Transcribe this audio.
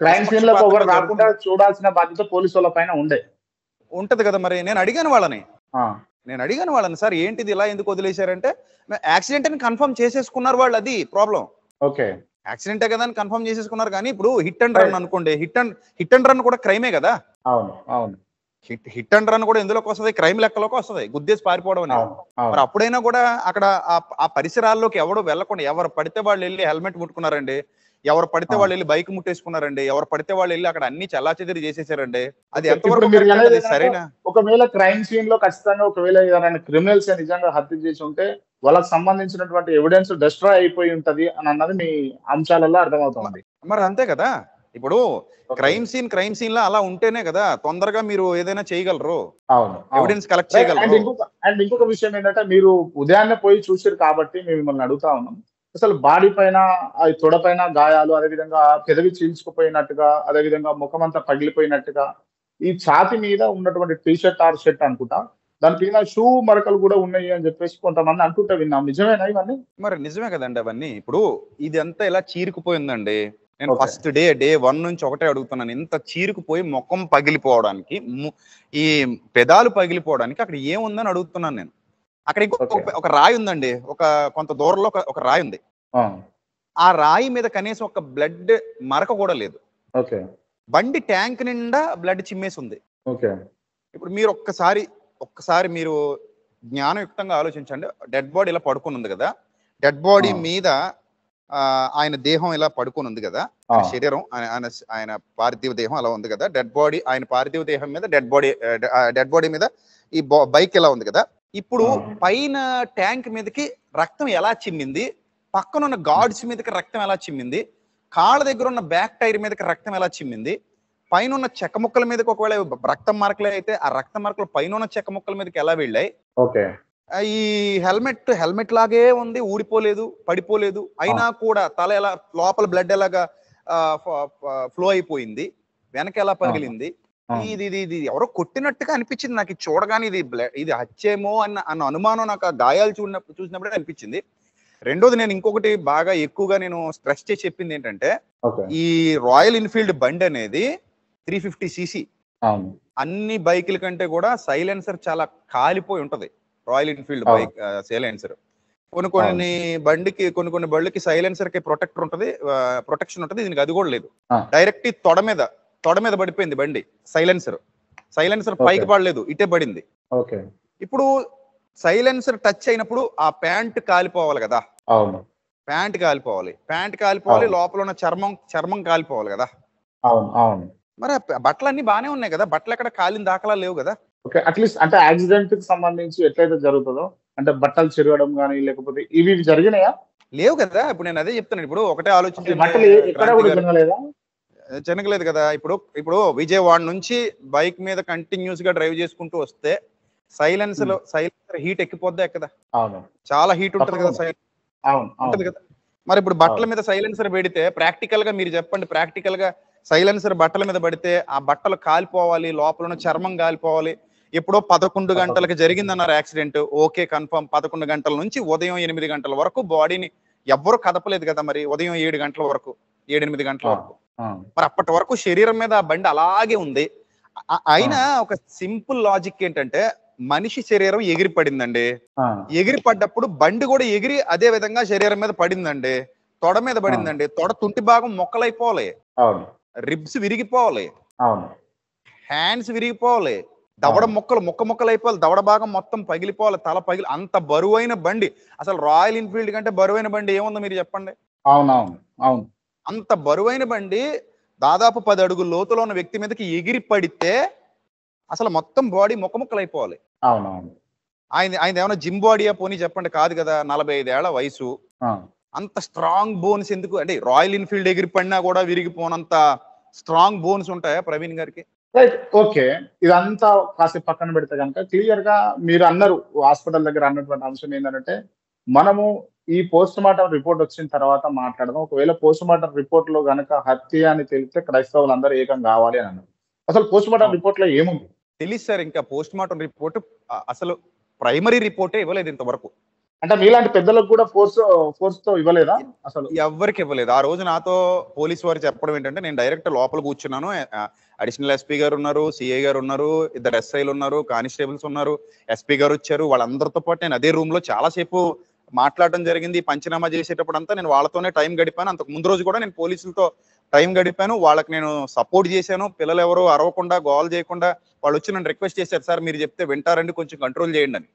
Crime scene లోకి ఎవరు నిష్పక్షపాతంగా రాకుండా జరుగుతుంది. చూడాల్సిన బాధ్యత పోలీసు వాళ్ళ పైన ఉండే. ఉంటది కదా మరి. నేను అడిగాను వాళ్ళని. ఆ! సార్ ఏంటిది ఇలా ఎందుకు వదిలేశారంటే, యాక్సిడెంట్ అని కన్ఫర్మ్ చేసేసుకున్నారు వాళ్ళు, అది ప్రాబ్లమ్. ఓకే. యాక్సిడెంటే కదా అని కన్ఫర్మ్ చేసేసుకున్నారు. కానీ ఇప్పుడు హిట్ అండ్ రన్ రైట్. అనుకోండి, హిట్ అండ్ రన్ కూడా క్రైమే కదా. అవును. అవును. హిట్ అండ్ రన్ కూడా ఎందులోకి వస్తుంది? క్రైమ్ లెక్కలోకి వస్తుంది, గుద్దేసి పారిపోవడం అనేది. అవును. మరి అవును. అప్పుడైనా కూడా అక్కడ ఆ పరిసరాల్లోకి ఎవడు వెళ్ళకుండా, ఎవరు పడితే వాళ్ళు వెళ్ళి హెల్మెట్ ముట్టుకున్నారండి, ఎవరు పడితే అవును. వాళ్ళు వెళ్ళి బైక్ ముట్టేసుకున్నారండి, ఎవరు పడితే వాళ్ళు వెళ్ళి అక్కడ అన్ని చెల్లాచెదిరి చేసేసారండి. అది ఓకే. ఇప్పుడు ఎంతవరకు మీరు కరెక్ట్ అండి? అనేది అది ఏంటంటే, సరేనా? ఒకవేళ క్రైమ్ సీన్ లో ఖచ్చితంగా ఒకవేళ ఎవరైనా క్రిమినల్స్ నిజంగా హత్య చేసి ఉంటే, వాళ్ళకి సంబంధించినటువంటి ఎవిడెన్స్ డెస్ట్రాయ్ అయిపోయి ఉంటది అని అన్నది మీ అంశాలలో మ- అర్థమవుతోంది. మరి అంతే కదా. ఇప్పుడు ఓకే. క్రైమ్ సీన్ లా అలా ఉంటేనే కదా తొందరగా మీరు ఏదైనా చేయగలరు, అవును. అవును. Evidence collect right. అండ్ చేయగలరు. ఇంకొక విషయం ఏంటంటే, మీరు ఉదయాన్నే పోయి చూసిర్రు కాబట్టి మేము మిమ్మల్ని అడుగుతా ఉన్నాం. అసలు బాడీ పైన, తొడ పైన గాయాలు, అదేవిధంగా పెదవి చీల్చుకుపోయినట్టుగా, అదేవిధంగా ముఖమంతా పగిలిపోయినట్టుగా, ఈ ఛాతీ మీద ఉన్నటువంటి టీ షర్ట్ ఆర్ షర్ట్ అనుకుంటా. దాని మీద షూ మరకలు గూడా ఉన్నాయి అని జెప్పేసి కొంతమంది అంటుంటే విన్నాం. నిజమేనా ఇవన్నీ? మరి నిజమే కదండి అవన్నీ. ఇప్పుడు ఇది అంతా ఇలా చీరుకుపోయిందండి. నేను ఓకే. ఫస్ట్ డే 1 నుంచి ఒకటే అడుగుతున్నాను. ఇంత చీరుకుపోయి ముఖం పగిలిపోవడానికి, ఈ పెదాలు పగిలిపోవడానికి అక్కడ ఏముందని అడుగుతున్నాను నేను. అక్కడ ఓకే. ఒక రాయి ఉందండి. కొంత దూరంలో ఒక రాయి ఉంది. ఆ! ఆ రాయి మీద కనీసం ఒక బ్లడ్ మరక కూడా లేదు. ఓకే. బండి ట్యాంక్ నిండా బ్లడ్ చిమ్మేసి ఉంది. ఓకే. ఇప్పుడు మీరు ఒక్కసారి మీరు జ్ఞానయుక్తంగా ఆలోచించండి. డెడ్ బాడీ ఇలా పడుకొని ఉంది కదా. డెడ్ బాడీ ఆ! మీద ఆయన దేహం ఇలా పడుకొని ఉంది కదా. ఆ! ఆయన శరీరం, ఆయన పార్థివ దేహం అలా ఉంది కదా. డెడ్ బాడీ, ఆయన పార్థివ దేహం మీద డెడ్ బాడీ మీద ఈ బైక్ ఇలా ఉంది కదా. ఇప్పుడు ఆ! పైన ట్యాంక్ మీదకి రక్తం ఎలా చిమ్మింది, పక్కన ఉన్న గార్డ్స్ మీదకి రక్తం ఎలా చిమ్మింది, కాళ్ళ దగ్గర ఉన్న బ్యాక్ టైర్ మీదకి రక్తం ఎలా చిమ్మింది, పైన ఉన్న చెక్క ముక్కల మీదకి ఒకవేళ రక్తం మార్కలే అయితే ఆ రక్త మార్కలు పైన ఉన్న చెక్క ముక్కల మీదకి ఎలా వెళ్ళాయి. ఓకే. ఈ హెల్మెట్ లాగే ఉంది, ఊడిపోలేదు, పడిపోలేదు. ఆ! అయినా కూడా తల ఎలా, లోపల బ్లడ్ ఎలాగా ఫ్లో అయిపోయింది, వెనక ఎలా ఆ! పగిలింది. ఆ! ఇది ఎవరో కొట్టినట్టుగా అనిపించింది నాకు. ఇది చూడగానే ఇది హత్యేమో అన్న అనుమానం నాకు ఆ గాయాలు చూసినప్పుడే అనిపించింది. రెండోది, నేను ఇంకొకటి బాగా ఎక్కువగా నేను స్ట్రెస్ చేసి చెప్పింది ఏంటంటే, ఓకే. ఈ రాయల్ ఎన్ఫీల్డ్ బండి అనేది 350 సీసీ. అవును. అన్ని బైకుల కంటే కూడా సైలెన్సర్ చాలా కాలిపోయి ఉంటది రాయల్ ఎన్ఫీల్డ్ అవును. Bike silencer. అవును. కొన్ని బళ్ళకి సైలెన్సర్ కి ప్రొటెక్టర్ ఉంటది, ప్రొటెక్షన్ ఉంటది. దీనికి అది కూడా లేదు. ఆ! డైరెక్ట్ తొడ మీద పడిపోయింది బండి. Silencer okay. పైకి పడలేదు, ఇటే పడింది. ఓకే. ఇప్పుడు సైలెన్సర్ టచ్ అయినప్పుడు ఆ ప్యాంట్ కాలిపోవాలి కదా. అవును. ప్యాంట్ కాలిపోవాలి, అవును. లోపల ఉన్న చర్మం కాలిపోవాలి కదా. అవును. అవును. మరి బట్టలన్నీ బానే ఉన్నాయి కదా, బట్టలు ఎక్కడ కాలిన దాఖలా లేవు కదా. ఓకే. అట్‌లీస్ట్ అంటే యాక్సిడెంట్‌కి సంబంధించి ఎట్లయితే జరుగుతదో, అంటే బట్టలు చిరగడం గాని, లేకపోతే ఇవి జరిగినాయా? లేవు కదా. ఇప్పుడు నేను అదే చెప్తున్నాను. ఇప్పుడు ఒకటే అసలు ఆలోచించండి బట్టలు ఎక్కడ క్రాంతి గూడా గారు. చినగలేదా? చినగలేదు కదా. ఇప్పుడు విజయవాడ నుంచి బైక్ మీద కంటిన్యూస్ గా డ్రైవ్ చేసుకుంటూ వస్తే హ్మ్. సైలెన్సర్ హీట్ ఎక్కిపోద్దా ఎక్కదా? అవును. చాలా హీట్ ఉంటది కదా, తప్పకుండా. అవును. ఉంటది అవును. కదా. మరి ఇప్పుడు బట్టల అవును. మీద సైలెన్సర్ పెడితే ప్రాక్టికల్ గా మీరు చెప్పండి, ప్రాక్టికల్ గా సైలెన్సర్ బట్టల మీద పడితే ఆ బట్టలు కాలిపోవాలి, లోపల ఉన్న చర్మం కాలిపోవాలి. ఎప్పుడో 11 తప్పకుండా. గంటలకు జరిగిందన్నారు యాక్సిడెంట్, ఓకే కన్ఫర్మ్. 11 గంటల నుంచి ఉదయం 8 గంటల వరకు బాడీని ఎవ్వరు కదపలేదు కదా. మరి ఉదయం 7 గంటల వరకు, 7, 8 గంటల ఆ! వరకు, ఆ! మరి అప్పటి వరకు శరీరం మీద ఆ బండి అలాగే ఉంది. ఆ! అయినా ఒక సింపుల్ లాజిక్ ఏంటంటే, మనిషి శరీరం ఎగిరి పడిందండి. ఆ! ఎగిరి పడ్డప్పుడు బండి కూడా ఎగిరి అదే విధంగా శరీరం మీద పడిందండి. తొడ మీద ఆ! పడిందండి. తొడ తుంటి భాగం మొక్కలైపోవాలి, అవును. రిబ్స్ విరిగిపోవాలి, అవును. హ్యాండ్స్ విరిగిపోవాలి, దవడ అవును. ముక్కలు అయిపోవాలి, దవడ భాగం మొత్తం పగిలిపోవాలి, తల పగిలి. అంత బరువైన బండి. అసలు రాయల్ ఎన్ఫీల్డ్ కంటే బరువైన బండి ఏముందో మీరు చెప్పండి. అవునవును. అవును. అంత బరువైన బండి దాదాపు 10 అడుగుల లోతులో ఉన్న వ్యక్తి మీదకి ఎగిరి పడితే అసలు మొత్తం బాడీ ముక్కలైపోవాలి. అవునవును. ఆయనది ఏమైనా జిమ్ బాడీయా పోనీ చెప్పండి? కాదు కదా. 45 ఏళ్ల వయసు. ఆ! అంత స్ట్రాంగ్ బోన్స్ ఎందుకు అంటే, రాయల్ ఎన్ఫీల్డ్ ఎగిరి పడినా కూడా విరిగిపోనంత స్ట్రాంగ్ బోన్స్ ఉంటాయా ప్రవీణ్ గారికి? రైట్. ఓకే. ఇదంతా కాసేపు పక్కన పెడితే గనక క్లియర్‌గా మీరన్నారు, హాస్పిటల్ దగ్గర అన్నటువంటి అంశం ఏందనంటే, మనము ఈ పోస్ట్‌మార్టం రిపోర్ట్ వచ్చిన తర్వాత మాట్లాడదాం. ఒకవేళ పోస్ట్‌మార్టం రిపోర్ట్‌లో గనక హత్య అని తేలితే క్రైస్తవులందరూ ఏకం గావాలి అని అన్నారు. అసలు పోస్ట్‌మార్టం అవును. రిపోర్ట్‌లో ఏముంది? తెలీదు సార్. ఇంకా పోస్ట్ మార్టం రిపోర్ట్ అసలు ప్రైమరీ రిపోర్టే ఇవ్వలేదు ఇంతవరకు. అంటే మీలాంటి పెద్దలకు కూడా ఫోర్స్ తో ఇవ్వలేదా అసలు? ఎవ్వరికి ఇవ్వలేదు. ఆ రోజు నాతో పోలీసు వారు చెప్పడం ఏంటంటే, నేను డైరెక్ట్ లోపల కూర్చున్నాను. అడిషనల్ ఎస్పీ గారు ఉన్నారు, సిఐ గారు ఉన్నారు, ఇద్దరు ఎస్ఐలు ఉన్నారు, కానిస్టేబుల్స్ ఉన్నారు, ఎస్పీ గారు వచ్చారు. వాళ్ళందరితో పాటు నేను అదే రూమ్ లో చాలా సేపు మాట్లాడడం జరిగింది. పంచనామా చేసేటప్పుడు అంతా నేను వాళ్ళతోనే టైం గడిపాను. అంతకు ముందు రోజు కూడా నేను పోలీసులతో టైం గడిపాను. వాళ్ళకి నేను సపోర్ట్ చేశాను. పిల్లలు ఎవరు అరవకుండా, గోల్ చేయకుండా వాళ్ళు వచ్చి నన్ను రిక్వెస్ట్ చేశారు, సార్ మీరు చెప్తే వింటారండి, కొంచెం కంట్రోల్ చేయండి అని.